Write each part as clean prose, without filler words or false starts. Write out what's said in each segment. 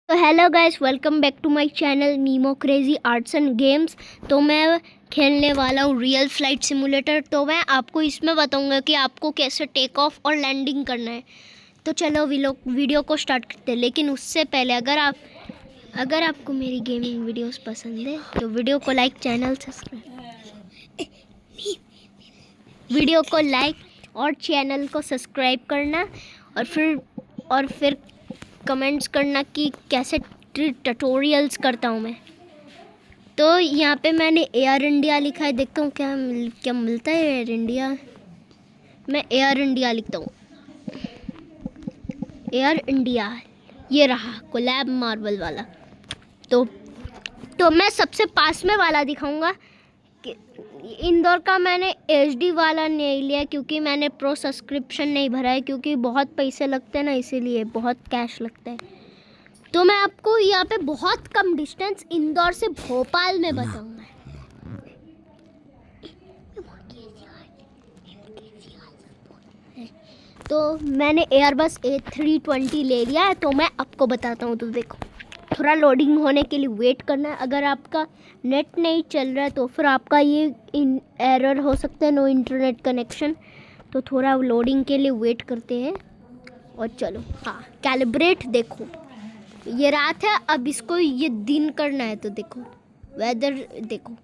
तो hello guys, welcome back to my channel Nemo crazy arts and games. तो मैं खेलने वाला हूँ रियल फ्लाइट सिमुलेटर। तो मैं आपको इसमें बताऊंगा कि आपको कैसे टेक ऑफ और लैंडिंग करना है। तो चलो वीडियो को स्टार्ट करते हैं। लेकिन उससे पहले अगर आपको मेरी गेमिंग वीडियोस पसंद है तो वीडियो को लाइक, चैनल सब्सक्राइब, वीडियो को लाइक और चैनल को सब्सक्राइब करना और फिर कमेंट्स करना कि कैसे ट्यूटोरियल्स करता हूँ मैं। तो यहाँ पे मैंने एयर इंडिया लिखा है, देखता हूँ क्या मिलता है एयर इंडिया। मैं एयर इंडिया लिखता हूँ, एयर इंडिया। ये रहा कोलैब मार्वल वाला। तो मैं सबसे पास में वाला दिखाऊंगा। इंदौर का मैंने HD वाला नहीं लिया क्योंकि मैंने प्रो सब्सक्रिप्शन नहीं भरा है, क्योंकि बहुत पैसे लगते हैं ना, इसीलिए बहुत कैश लगता है। तो मैं आपको यहाँ पे बहुत कम डिस्टेंस इंदौर से भोपाल में बताऊंगा। तो मैंने एयरबस A320 ले लिया है, तो मैं आपको बताता हूँ। तो देखो, थोड़ा लोडिंग होने के लिए वेट करना है। अगर आपका नेट नहीं चल रहा है तो फिर आपका ये एरर हो सकता है, नो इंटरनेट कनेक्शन। तो थोड़ा लोडिंग के लिए वेट करते हैं। और चलो, हाँ, कैलिब्रेट। देखो ये रात है, अब इसको ये दिन करना है। तो देखो वेदर, देखो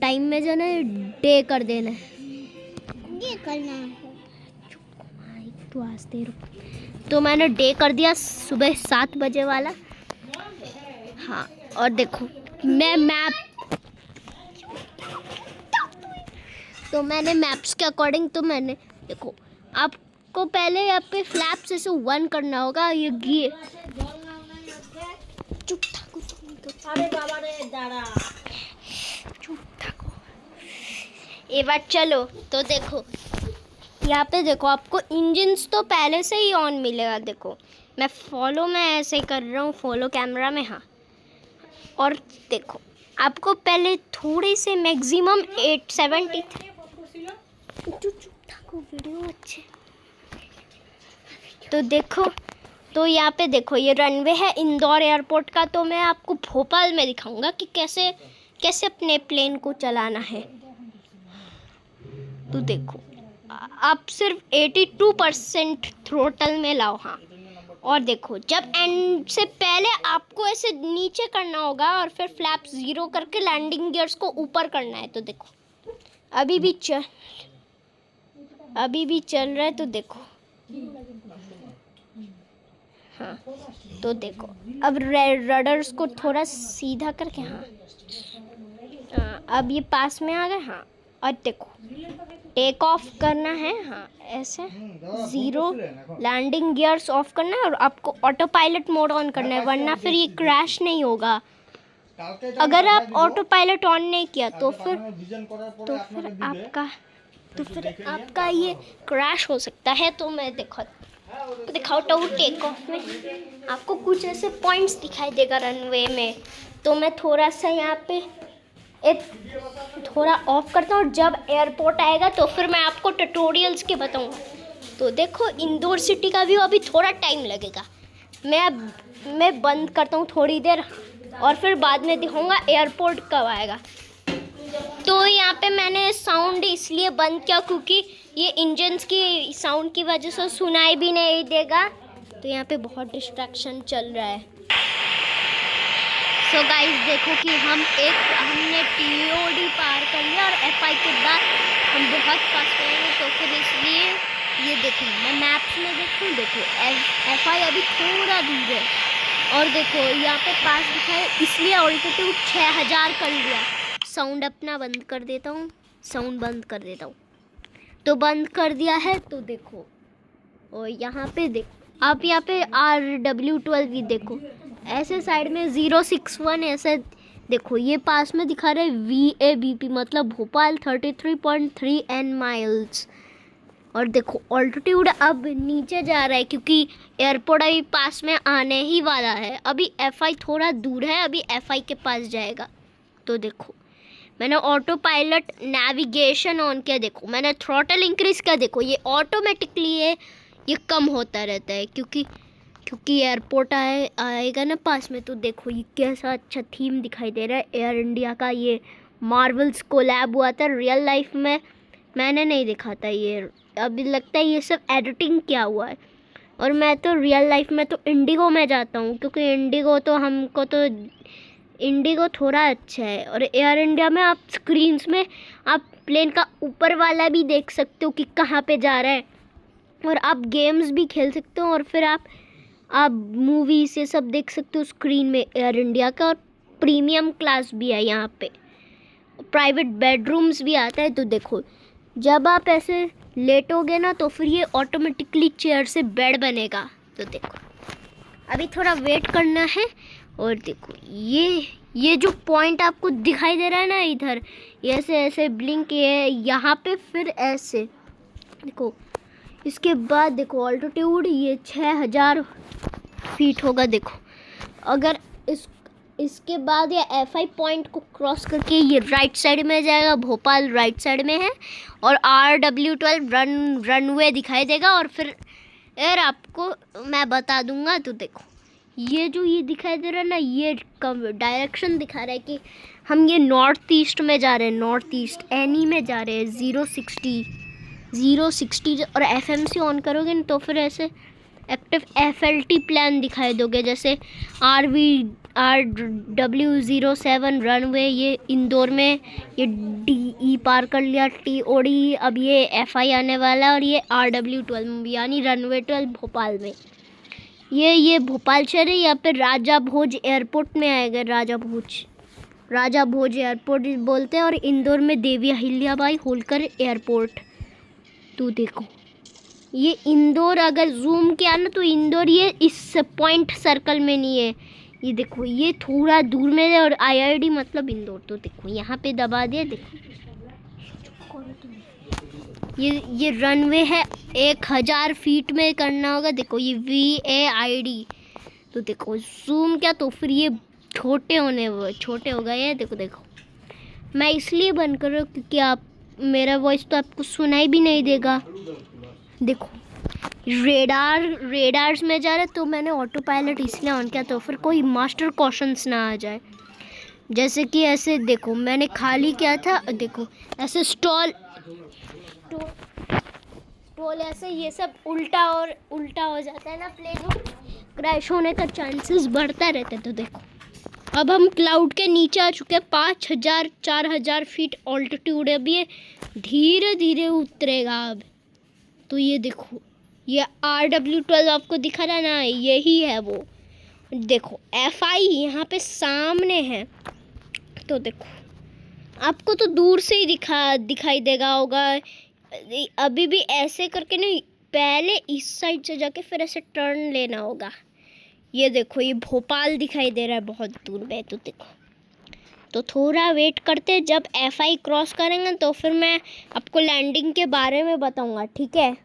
टाइम में जाना है, डे कर देना है, ये करना है। तो आस्ते रुक। तो मैंने डे कर दिया, सुबह 7 बजे वाला। हाँ, और देखो मैं मैंने मैप्स के अकॉर्डिंग, तो मैंने देखो, आपको पहले यहाँ पे फ्लैप्स ऐसे 1 करना होगा। ये चुप थाको, अरे बाबा रे दादा, चुप थाको। ये बात चलो। तो देखो यहाँ पे देखो, आपको इंजन्स तो पहले से ही ऑन मिलेगा। देखो मैं ऐसे कर रहा हूँ, फॉलो कैमरा में। हाँ, और देखो आपको पहले थोड़ी से मैक्सिमम 870 वीडियो अच्छे। तो देखो, तो यहाँ पे देखो ये रनवे है इंदौर एयरपोर्ट का। तो मैं आपको भोपाल में दिखाऊंगा कि कैसे अपने प्लेन को चलाना है। तो देखो, आप सिर्फ 82% थ्रोटल में लाओ। हाँ, और देखो जब एंड से पहले आपको ऐसे नीचे करना होगा और फिर फ्लैप 0 करके लैंडिंग गियर्स को ऊपर करना है। तो देखो अभी भी चल रहा है। तो देखो, हाँ, तो देखो अब रडर्स को थोड़ा सीधा करके, हाँ, अब ये पास में आ गए। हाँ, और देखो टेक ऑफ करना है। हाँ, ऐसे 0 लैंडिंग गियर्स ऑफ करना है और आपको ऑटो पायलट मोड ऑन करना है, वरना फिर ये क्रैश नहीं होगा। अगर आप ऑटो पायलट ऑन नहीं किया तो फिर आपका ये क्रैश हो सकता है। तो मैं दिखाओ तो टेक ऑफ में आपको कुछ ऐसे पॉइंट्स दिखाई देगा रनवे में। तो मैं थोड़ा सा यहाँ पे थोड़ा ऑफ करता हूँ, और जब एयरपोर्ट आएगा तो फिर मैं आपको ट्यूटोरियल्स के बताऊँगा। तो देखो इंदौर सिटी का व्यू, अभी थोड़ा टाइम लगेगा। मैं बंद करता हूँ थोड़ी देर, और फिर बाद में दिखाऊंगा एयरपोर्ट कब आएगा। तो यहाँ पे मैंने साउंड इसलिए बंद किया क्योंकि ये इंजन्स की साउंड की वजह से सुनाई भी नहीं देगा। तो यहाँ पे बहुत डिस्ट्रैक्शन चल रहा है। सो गाइस देखो कि हमने TOD पार कर लिया और FI के बाद हम बहुत पास करेंगे। तो फिर इसलिए ये देखो, मैं मैप्स में देखो FI अभी थोड़ा दूर है। और देखो यहाँ पे पास दिखाए, इसलिए ऑल्टीट्यूड 6000 कर लिया। साउंड अपना बंद कर देता हूँ, तो बंद कर दिया है। तो देखो, और यहाँ पे देखो, आप यहाँ पे RW12 भी देखो, ऐसे साइड में 061 ऐसे देखो, ये पास में दिखा रहे VABP, मतलब भोपाल 33.3 N माइल्स। और देखो ऑल्टीट्यूड अब नीचे जा रहा है क्योंकि एयरपोर्ट अभी पास में आने ही वाला है। अभी FI थोड़ा दूर है, अभी FI के पास जाएगा। तो देखो मैंने ऑटो पायलट नेविगेशन ऑन किया। देखो मैंने थ्रॉटल इंक्रीज किया। देखो ये ऑटोमेटिकली ये कम होता रहता है क्योंकि क्योंकि एयरपोर्ट आएगा ना पास में। तो देखो ये कैसा अच्छा थीम दिखाई दे रहा है एयर इंडिया का। ये मार्वल्स कोलैब हुआ था रियल लाइफ में, मैंने नहीं देखा था ये। अभी लगता है ये सब एडिटिंग किया हुआ है। और मैं तो रियल लाइफ में तो इंडिगो में जाता हूँ, क्योंकि इंडिगो थोड़ा अच्छा है। और एयर इंडिया में आप स्क्रीन्स में आप प्लेन का ऊपर वाला भी देख सकते हो कि कहाँ पे जा रहा है, और आप गेम्स भी खेल सकते हो, और फिर आप मूवीज ये सब देख सकते हो स्क्रीन में एयर इंडिया का। और प्रीमियम क्लास भी है यहाँ पे, प्राइवेट बेडरूम्स भी आता है। तो देखो जब आप ऐसे लेटोगे ना तो फिर ये ऑटोमेटिकली चेयर से बेड बनेगा। तो देखो अभी थोड़ा वेट करना है। और देखो ये जो पॉइंट आपको दिखाई दे रहा है ना इधर, ये ऐसे ऐसे ब्लिंक है यहाँ पे, फिर ऐसे देखो। इसके बाद देखो ऑल्टीट्यूड ये 6000 फीट होगा। देखो अगर इसके बाद ये FI पॉइंट को क्रॉस करके ये राइट साइड में जाएगा, भोपाल राइट साइड में है, और RW12 रनवे दिखाई देगा। और फिर यार आपको मैं बता दूंगा। तो देखो ये जो ये दिखाई दे रहा है ना, ये डायरेक्शन दिखा रहा है कि हम ये नॉर्थ ईस्ट में जा रहे हैं, नॉर्थ ईस्ट एनी में जा रहे हैं। 060 और FMC ऑन करोगे ना तो फिर ऐसे एक्टिव FLT प्लान दिखाई दोगे, जैसे RW07 रनवे ये इंदौर में, ये DE पार कर लिया, TOD, अब ये FI आने वाला, और ये RW12 यानी रनवे 12 भोपाल में। ये भोपाल शहर है, यहाँ पे राजा भोज एयरपोर्ट में आएगा। राजा भोज एयरपोर्ट बोलते हैं, और इंदौर में देवी अहिल्याबाई होलकर एयरपोर्ट। तो देखो ये इंदौर अगर जूम किया ना तो इंदौर ये इस पॉइंट सर्कल में नहीं है, ये देखो ये थोड़ा दूर में है। और IID मतलब इंदौर। तो देखो यहाँ पे दबा दिया। देखो ये रनवे है, 1000 फीट में करना होगा। देखो ये VAID। तो देखो जूम क्या, तो फिर ये छोटे हो गए। देखो मैं इसलिए बंद कर रहा हूँ क्योंकि आप मेरा वॉइस तो आपको सुनाई भी नहीं देगा। देखो रेडार्स में जा रहा है, तो मैंने ऑटो पायलट इसलिए ऑन किया तो फिर कोई मास्टर क्वेश्चंस ना आ जाए। जैसे कि ऐसे देखो मैंने खाली किया था, देखो ऐसे स्टॉल ऐसे ये सब उल्टा हो जाता है ना, प्लेन क्रैश होने का चांसेस बढ़ता रहता है। तो देखो अब हम क्लाउड के नीचे आ चुके हैं, 4000 फीट ऑल्टीट्यूड है। अब ये धीरे धीरे उतरेगा अब। तो ये देखो ये RW12 आपको दिखा रहा ना, यही है वो। देखो FI यहाँ पे सामने है। तो देखो आपको तो दूर से ही दिखाई देगा होगा। अभी भी ऐसे करके नहीं, पहले इस साइड से जाके फिर ऐसे टर्न लेना होगा। ये देखो ये भोपाल दिखाई दे रहा है बहुत दूर में। तो देखो तो थोड़ा वेट करते, जब FI क्रॉस करेंगे तो फिर मैं आपको लैंडिंग के बारे में बताऊंगा, ठीक है।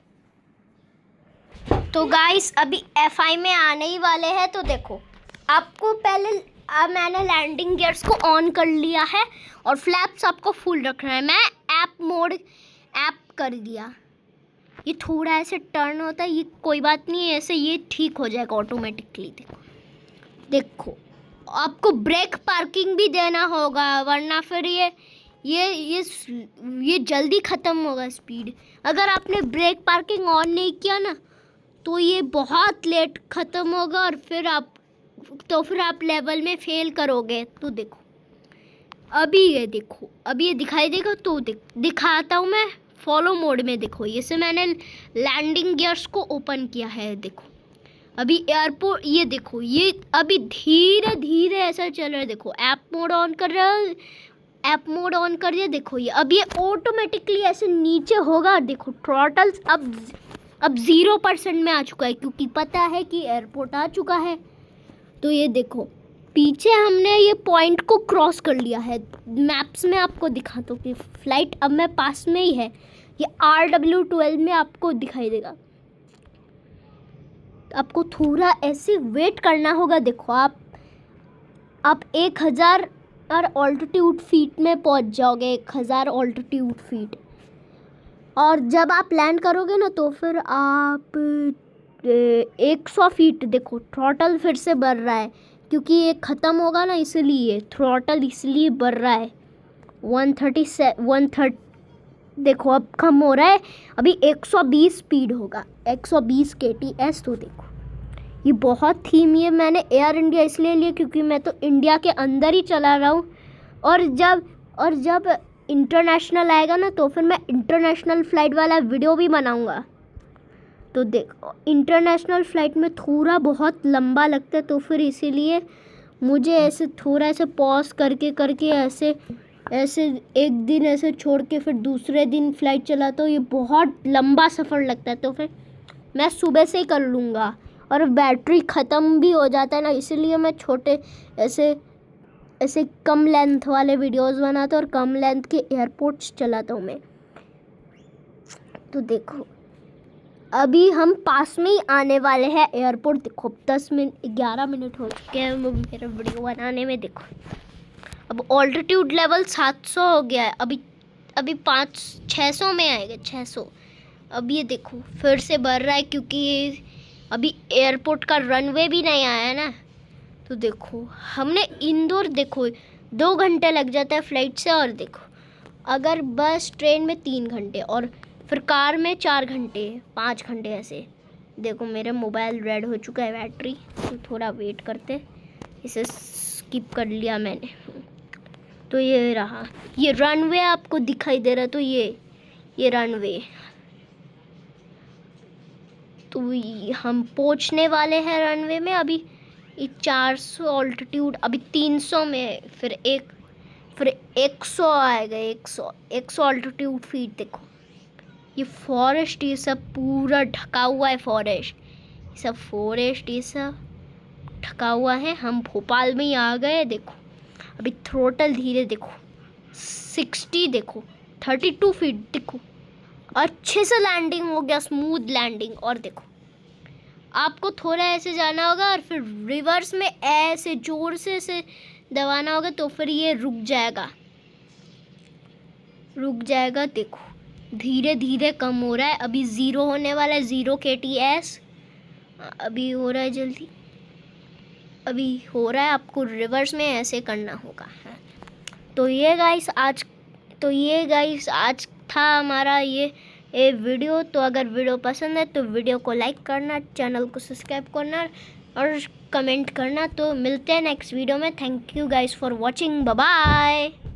तो गाइस अभी FI में आने ही वाले हैं। तो देखो आपको पहले मैंने लैंडिंग गियर्स को ऑन कर लिया है, और फ्लैप्स आपको फुल रखना है। मैं ऐप कर दिया। ये थोड़ा ऐसे टर्न होता है, ये कोई बात नहीं है, ऐसे ये ठीक हो जाएगा ऑटोमेटिकली। देखो आपको ब्रेक पार्किंग भी देना होगा, वरना फिर ये जल्दी ख़त्म होगा स्पीड। अगर आपने ब्रेक पार्किंग ऑन नहीं किया ना तो ये बहुत लेट ख़त्म होगा, और फिर आप लेवल में फेल करोगे। तो देखो अभी ये देखो, अभी ये दिखाई देगा। तो दिखाता हूँ मैं फॉलो मोड में। देखो ये से मैंने लैंडिंग गियर्स को ओपन किया है। देखो अभी एयरपोर्ट, ये देखो ये अभी धीरे धीरे ऐसा चल रहा है। देखो ऐप मोड ऑन कर दिया। देखो ये अब ये ऑटोमेटिकली ऐसे नीचे होगा। देखो थ्रॉटल्स अब 0% में आ चुका है, क्योंकि पता है कि एयरपोर्ट आ चुका है। तो ये देखो पीछे हमने ये पॉइंट को क्रॉस कर लिया है। मैप्स में आपको दिखाता हूँ कि फ्लाइट अब मैं पास में ही है। ये RW12 में आपको दिखाई देगा। आपको थोड़ा ऐसे वेट करना होगा। देखो आप 1000 ऑल्टीट्यूड फीट में पहुंच जाओगे, 1000 ऑल्टीट्यूड फीट। और जब आप लैंड करोगे ना तो फिर आप 100 फीट। देखो थ्रॉटल फिर से बढ़ रहा है क्योंकि ये ख़त्म होगा ना, इसलिए थ्रॉटल इसलिए बढ़ रहा है। 130 देखो अब कम हो रहा है, अभी 120 स्पीड होगा, 120 kts। तो देखो ये बहुत थीम, ये मैंने एयर इंडिया इसलिए लिया क्योंकि मैं तो इंडिया के अंदर ही चला रहा हूँ, और जब इंटरनेशनल आएगा ना तो फिर मैं इंटरनेशनल फ़्लाइट वाला वीडियो भी बनाऊँगा। तो देखो इंटरनेशनल फ़्लाइट में थोड़ा बहुत लंबा लगता है, तो फिर इसीलिए मुझे ऐसे थोड़ा ऐसे पॉज करके ऐसे एक दिन ऐसे छोड़ के फिर दूसरे दिन फ़्लाइट चलाता हूँ। ये बहुत लंबा सफ़र लगता है, तो फिर मैं सुबह से ही कर लूँगा। और बैटरी ख़त्म भी हो जाता है ना, इसीलिए मैं छोटे ऐसे कम लेंथ वाले वीडियोस बनाता हूँ और कम लेंथ के एयरपोर्ट्स चलाता हूँ मैं। तो देखो अभी हम पास में ही आने वाले हैं एयरपोर्ट। देखो 11 मिनट हो चुके हैं मेरा वीडियो बनाने में। देखो अब ऑल्टीट्यूड लेवल 700 हो गया है, अभी 600 में आएगा, 600। अब ये देखो फिर से बढ़ रहा है क्योंकि अभी एयरपोर्ट का रनवे भी नहीं आया है ना। तो देखो हमने इंदौर, देखो 2 घंटे लग जाता है फ्लाइट से, और देखो अगर बस ट्रेन में 3 घंटे, और फिर कार में 4 घंटे 5 घंटे ऐसे। देखो मेरे मोबाइल रेड हो चुका है बैटरी, तो थोड़ा वेट करते, इसे स्किप कर लिया मैंने। तो ये रहा, ये रनवे आपको दिखाई दे रहा है, तो ये रनवे। तो हम पहुंचने वाले हैं रनवे में। अभी 400 ऑल्टीट्यूड, अभी 300 में, फिर 100 आएगा, 100 ऑल्टीट्यूड फीट। देखो ये फॉरेस्ट, ये सब पूरा ढका हुआ है, फॉरेस्ट ये सब ढका हुआ है। हम भोपाल में ही आ गए। देखो अभी थ्रोटल धीरे, देखो 60, देखो 32 फीट, देखो अच्छे से लैंडिंग हो गया, स्मूथ लैंडिंग। और देखो आपको थोड़ा ऐसे जाना होगा और फिर रिवर्स में ऐसे जोर से दबाना होगा, तो फिर ये रुक जाएगा। देखो धीरे धीरे कम हो रहा है, अभी 0 होने वाला है, 0 kts अभी हो रहा है, जल्दी अभी हो रहा है। आपको रिवर्स में ऐसे करना होगा। तो ये गाइस आज था हमारा ये वीडियो। तो अगर वीडियो पसंद है तो वीडियो को लाइक करना, चैनल को सब्सक्राइब करना और कमेंट करना। तो मिलते हैं नेक्स्ट वीडियो में। Thank you guys for watching, bye bye.